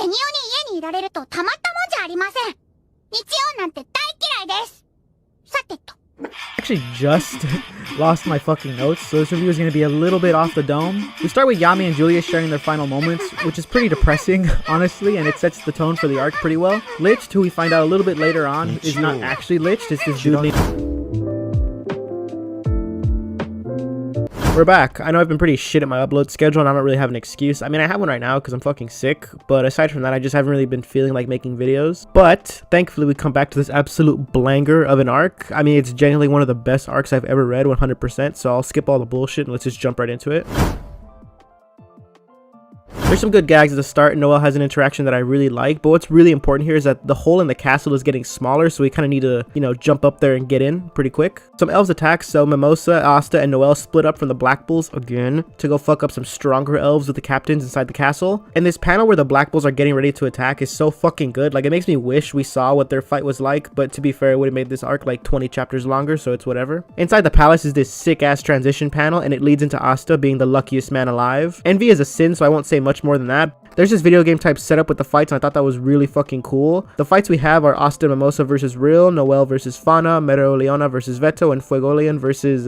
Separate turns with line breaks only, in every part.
ベニオに家にいられるとたまったもんじゃありません。日曜なんて大嫌いです。さてと。
Actually just lost my fucking notes, so this review is going to be a little bit off the dome. We start with Yami and Julia sharing their final moments, which is pretty depressing, honestly, and it sets the tone for the arc pretty well. Liched, who we find out a little bit later on, is not actually Liched, it's this dude named... We're back. I know I've been pretty shit at my upload schedule and I don't really have an excuse. I mean, I have one right now because I'm fucking sick, but aside from that, I just haven't really been feeling like making videos. But thankfully, we come back to this absolute blanger of an arc. I mean, it's genuinely one of the best arcs I've ever read, 100%, so I'll skip all the bullshit and let's just jump right into it. There's some good gags at the start, and Noelle has an interaction that I really like, but what's really important here is that the hole in the castle is getting smaller, so we kind of need to, you know, jump up there and get in pretty quick. Some elves attack, so Mimosa, Asta, and Noelle split up from the Black Bulls again to go fuck up some stronger elves with the captains inside the castle. And this panel where the Black Bulls are getting ready to attack is so fucking good. Like, it makes me wish we saw what their fight was like, but to be fair, it would have made this arc like 20 chapters longer, so it's whatever. Inside the palace is this sick-ass transition panel, and it leads into Asta being the luckiest man alive. Envy is a sin, so I won't say much more than that. There's this video game type setup with the fights, and I thought that was really fucking cool. The fights we have are Asta and Mimosa versus Real, Noelle versus Fauna, Mereoleona versus Veto, and Fuegolian versus,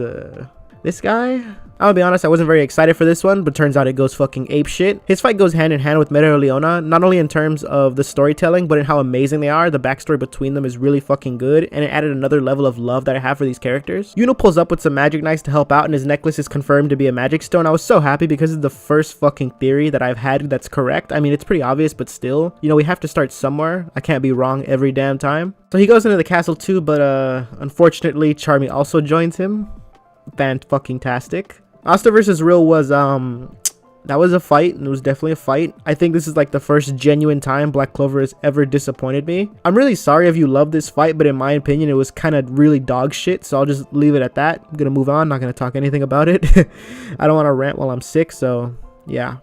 this guy? I'll be honest, I wasn't very excited for this one, but turns out it goes fucking apeshit. His fight goes hand in hand with Mereoleona, not only in terms of the storytelling, but in how amazing they are. The backstory between them is really fucking good, and it added another level of love that I have for these characters. Yuno pulls up with some magic knights to help out, and his necklace is confirmed to be a magic stone. I was so happy because it's the first fucking theory that I've had that's correct. I mean, it's pretty obvious, but still, you know, we have to start somewhere. I can't be wrong every damn time. So he goes into the castle too, but unfortunately, Charmy also joins him. Fan-fucking-tastic. Asta versus Real was, that was a fight, and it was definitely a fight. I think this is like the first genuine time Black Clover has ever disappointed me. I'm really sorry if you love this fight, but in my opinion, it was kind of really dog shit, so I'll just leave it at that. I'm gonna move on, not gonna talk anything about it. I don't want to rant while I'm sick, so yeah.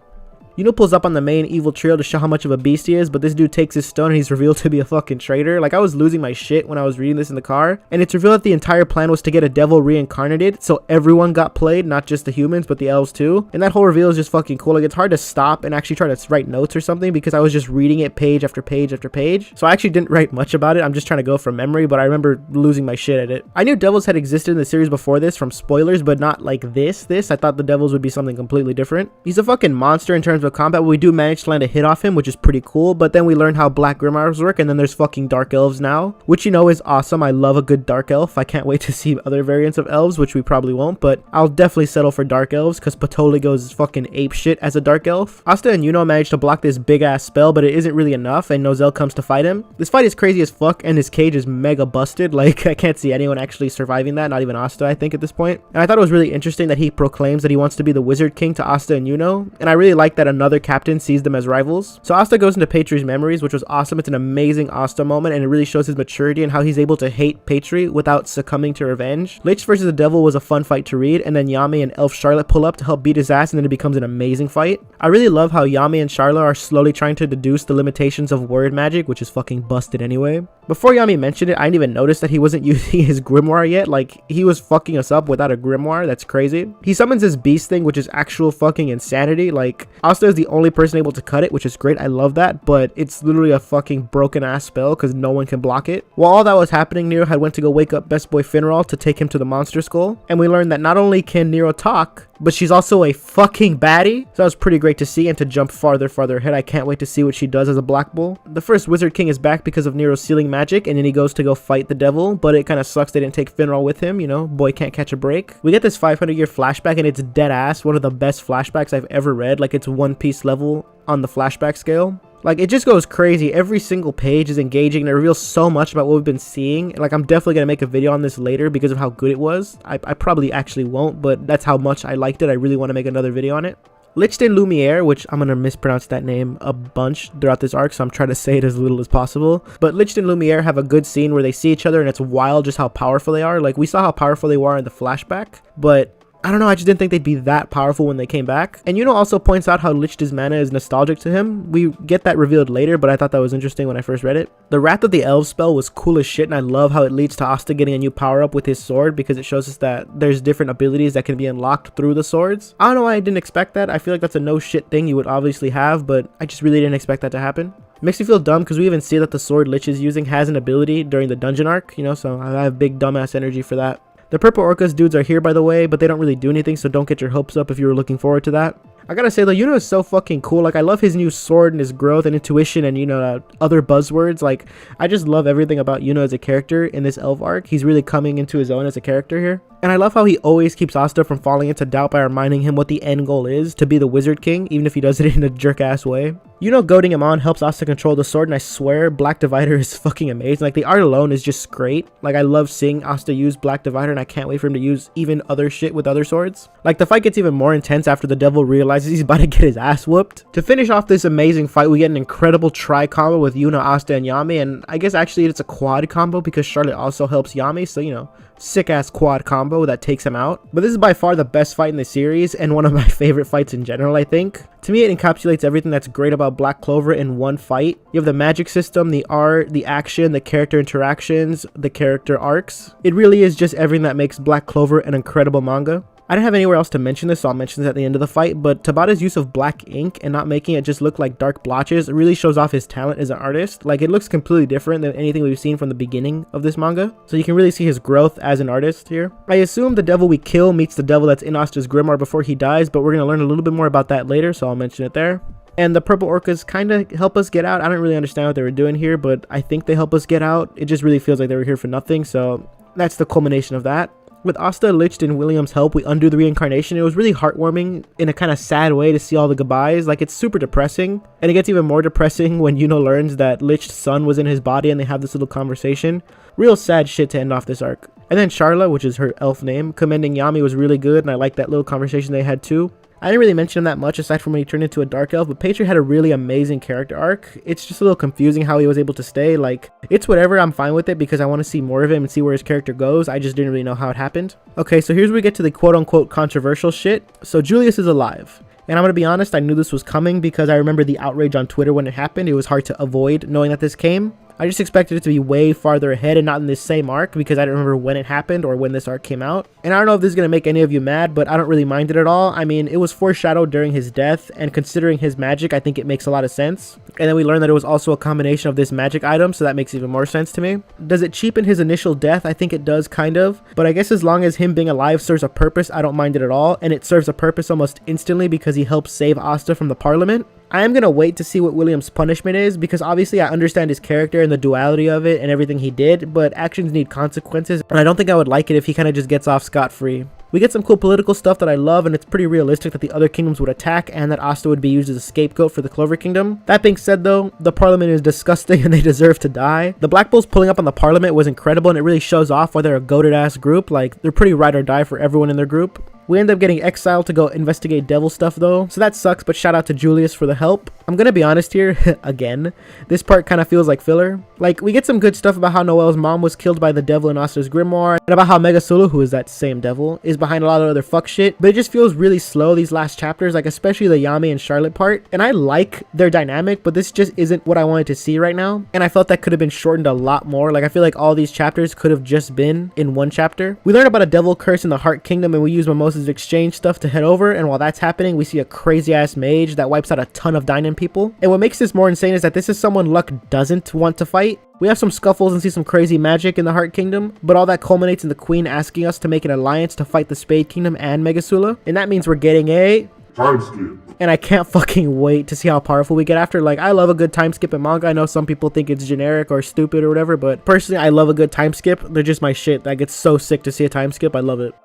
Yuno pulls up on the main evil trio to show how much of a beast he is, but this dude takes his stone and he's revealed to be a fucking traitor. Like, I was losing my shit when I was reading this in the car, and it's revealed that the entire plan was to get a devil reincarnated, so everyone got played, not just the humans, but the elves too. And that whole reveal is just fucking cool. Like, it's hard to stop and actually try to write notes or something because I was just reading it page after page after page. So I actually didn't write much about it. I'm just trying to go from memory, but I remember losing my shit at it. I knew devils had existed in the series before this from spoilers, but not like this. I thought the devils would be something completely different. He's a fucking monster in terms of combat, but we do manage to land a hit off him, which is pretty cool, but then we learn how black grimoires work, and then there's fucking dark elves now, which, you know, is awesome. I love a good dark elf. I can't wait to see other variants of elves, which we probably won't, but I'll definitely settle for dark elves because Patoli goes fucking apeshit as a dark elf. Asta and Yuno manage to block this big ass spell, but it isn't really enough, and Nozel comes to fight him. This fight is crazy as fuck, and his cage is mega busted. Like, I can't see anyone actually surviving that, not even Asta, I think, at this point. And I thought it was really interesting that he proclaims that he wants to be the Wizard King to Asta and Yuno, and I really like that another captain sees them as rivals. So Asta goes into Patri's memories, which was awesome. It's an amazing Asta moment, and it really shows his maturity and how he's able to hate Patri without succumbing to revenge. Lich versus the Devil was a fun fight to read, and then Yami and Elf Charlotte pull up to help beat his ass, and then it becomes an amazing fight. I really love how Yami and Charlotte are slowly trying to deduce the limitations of word magic, which is fucking busted anyway. Before Yami mentioned it, I didn't even notice that he wasn't using his grimoire yet. Like, he was fucking us up without a grimoire. That's crazy. He summons this beast thing, which is actual fucking insanity. Like, Asta is the only person able to cut it, which is great. I love that, but it's literally a fucking broken ass spell because no one can block it. While all that was happening, Nero had went to go wake up best boy Finral to take him to the monster skull, and we learned that not only can Nero talk, but she's also a fucking baddie. So that was pretty great to see, and to jump farther ahead, I can't wait to see what she does as a Black Bull. The first Wizard King is back because of Nero's sealing magic, and then he goes to go fight the devil, but it kind of sucks they didn't take Finral with him, you know, boy can't catch a break. We get this 500-year flashback, and it's dead ass, one of the best flashbacks I've ever read. Like, it's One Piece level on the flashback scale. Like, it just goes crazy. Every single page is engaging, and it reveals so much about what we've been seeing. Like, I'm definitely gonna make a video on this later because of how good it was. I probably actually won't, but that's how much I liked it. I really want to make another video on it. Liched and Lumiere, which I'm gonna mispronounce that name a bunch throughout this arc, so I'm trying to say it as little as possible. But Liched and Lumiere have a good scene where they see each other, and it's wild just how powerful they are. Like, we saw how powerful they were in the flashback, but I don't know, I just didn't think they'd be that powerful when they came back. And Yuno also points out how Lich's mana is nostalgic to him. We get that revealed later, but I thought that was interesting when I first read it. The Wrath of the Elves spell was cool as shit, and I love how it leads to Asta getting a new power up with his sword, because it shows us that there's different abilities that can be unlocked through the swords. I don't know why I didn't expect that. I feel like that's a no shit thing you would obviously have, but I just really didn't expect that to happen. Makes me feel dumb because we even see that the sword Lich is using has an ability during the dungeon arc, you know, so I have big dumbass energy for that. The Purple Orcas dudes are here, by the way, but they don't really do anything, so don't get your hopes up if you were looking forward to that. I gotta say though, Yuno is so fucking cool. Like, I love his new sword and his growth and intuition and, you know, other buzzwords. Like, I just love everything about Yuno as a character in this elf arc. He's really coming into his own as a character here. And I love how he always keeps Asta from falling into doubt by reminding him what the end goal is, to be the Wizard King, even if he does it in a jerk-ass way. Yuno goading him on helps Asta control the sword, and I swear Black Divider is fucking amazing. Like, the art alone is just great. Like, I love seeing Asta use Black Divider, and I can't wait for him to use even other shit with other swords. Like, the fight gets even more intense after the devil realizes he's about to get his ass whooped. To finish off this amazing fight, we get an incredible tri-combo with Yuno, Asta, and Yami, and I guess actually it's a quad combo because Charlotte also helps Yami, so, you know, sick-ass quad combo that takes him out. But this is by far the best fight in the series, and one of my favorite fights in general, I think. To me, it encapsulates everything that's great about Black Clover in one fight. You have the magic system, the art, the action, the character interactions, the character arcs. It really is just everything that makes Black Clover an incredible manga. I didn't have anywhere else to mention this, so I'll mention this at the end of the fight, but Tabata's use of black ink and not making it just look like dark blotches really shows off his talent as an artist. Like, it looks completely different than anything we've seen from the beginning of this manga, so you can really see his growth as an artist here. I assume the devil we kill meets the devil that's in Asta's grimoire before he dies, but we're going to learn a little bit more about that later, so I'll mention it there. And the Purple Orcas kind of help us get out. I don't really understand what they were doing here, but I think they help us get out. It just really feels like they were here for nothing, so that's the culmination of that. With Asta, Lich, and William's help, we undo the reincarnation. It was really heartwarming in a kind of sad way to see all the goodbyes. Like, it's super depressing, and it gets even more depressing when Yuno learns that Lich's son was in his body and they have this little conversation. Real sad shit to end off this arc. And then Charla, which is her elf name, commending Yami was really good, and I like that little conversation they had too. I didn't really mention him that much aside from when he turned into a dark elf, but Patri had a really amazing character arc. It's just a little confusing how he was able to stay. Like, it's whatever, I'm fine with it because I want to see more of him and see where his character goes. I just didn't really know how it happened. Okay, so here's where we get to the quote-unquote controversial shit. So Julius is alive. And I'm gonna be honest, I knew this was coming because I remember the outrage on Twitter when it happened. It was hard to avoid knowing that this came. I just expected it to be way farther ahead and not in this same arc because I don't remember when it happened or when this arc came out. And I don't know if this is going to make any of you mad, but I don't really mind it at all. I mean, it was foreshadowed during his death, and considering his magic, I think it makes a lot of sense. And then we learned that it was also a combination of this magic item, so that makes even more sense to me. Does it cheapen his initial death? I think it does, kind of. But I guess as long as him being alive serves a purpose, I don't mind it at all. And it serves a purpose almost instantly because he helps save Asta from the Parliament. I am going to wait to see what William's punishment is because obviously I understand his character and the duality of it and everything he did, but actions need consequences, and I don't think I would like it if he kind of just gets off scot-free. We get some cool political stuff that I love, and it's pretty realistic that the other kingdoms would attack and that Asta would be used as a scapegoat for the Clover Kingdom. That being said though, the Parliament is disgusting and they deserve to die. The Black Bulls pulling up on the Parliament was incredible, and it really shows off why they're a goated ass group. Like, they're pretty ride or die for everyone in their group. We end up getting exiled to go investigate devil stuff though, so that sucks, but shout out to Julius for the help. I'm gonna be honest here, again, this part kind of feels like filler. Like, we get some good stuff about how Noelle's mom was killed by the devil in Asta's grimoire, and about how Megasulu, who is that same devil, is behind a lot of other fuck shit, but it just feels really slow these last chapters, like especially the Yami and Charlotte part, and I like their dynamic, but this just isn't what I wanted to see right now, and I felt that could have been shortened a lot more. Like, I feel like all these chapters could have just been in one chapter. We learn about a devil curse in the Heart Kingdom, and we use Mimosa's exchange stuff to head over, and while that's happening, we see a crazy ass mage that wipes out a ton of Dynan people. And what makes this more insane is that this is someone Luck doesn't want to fight. We have some scuffles and see some crazy magic in the Heart Kingdom, but all that culminates in the Queen asking us to make an alliance to fight the Spade Kingdom and Megasula, and that means we're getting a time skip. And I can't fucking wait to see how powerful we get after. Like, I love a good time skip in manga. I know some people think it's generic or stupid or whatever, but personally, I love a good time skip. They're just my shit. I get so sick to see a time skip. I love it.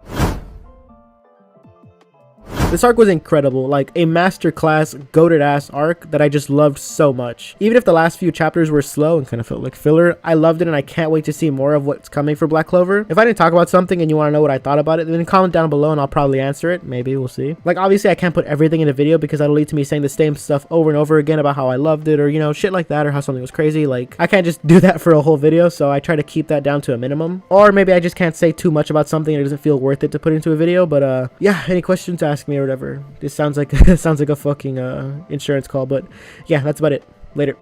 This arc was incredible, like a masterclass, goated ass arc that I just loved so much. Even if the last few chapters were slow and kind of felt like filler, I loved it and I can't wait to see more of what's coming for Black Clover. If I didn't talk about something and you want to know what I thought about it, then comment down below and I'll probably answer it. Maybe, we'll see. Like, obviously I can't put everything in a video because that'll lead to me saying the same stuff over and over again about how I loved it, or, you know, shit like that, or how something was crazy. Like, I can't just do that for a whole video, so I try to keep that down to a minimum. Or maybe I just can't say too much about something and it doesn't feel worth it to put into a video. But yeah, any questions, ask me or whatever. This sounds like a fucking insurance call, but yeah, that's about it. Later.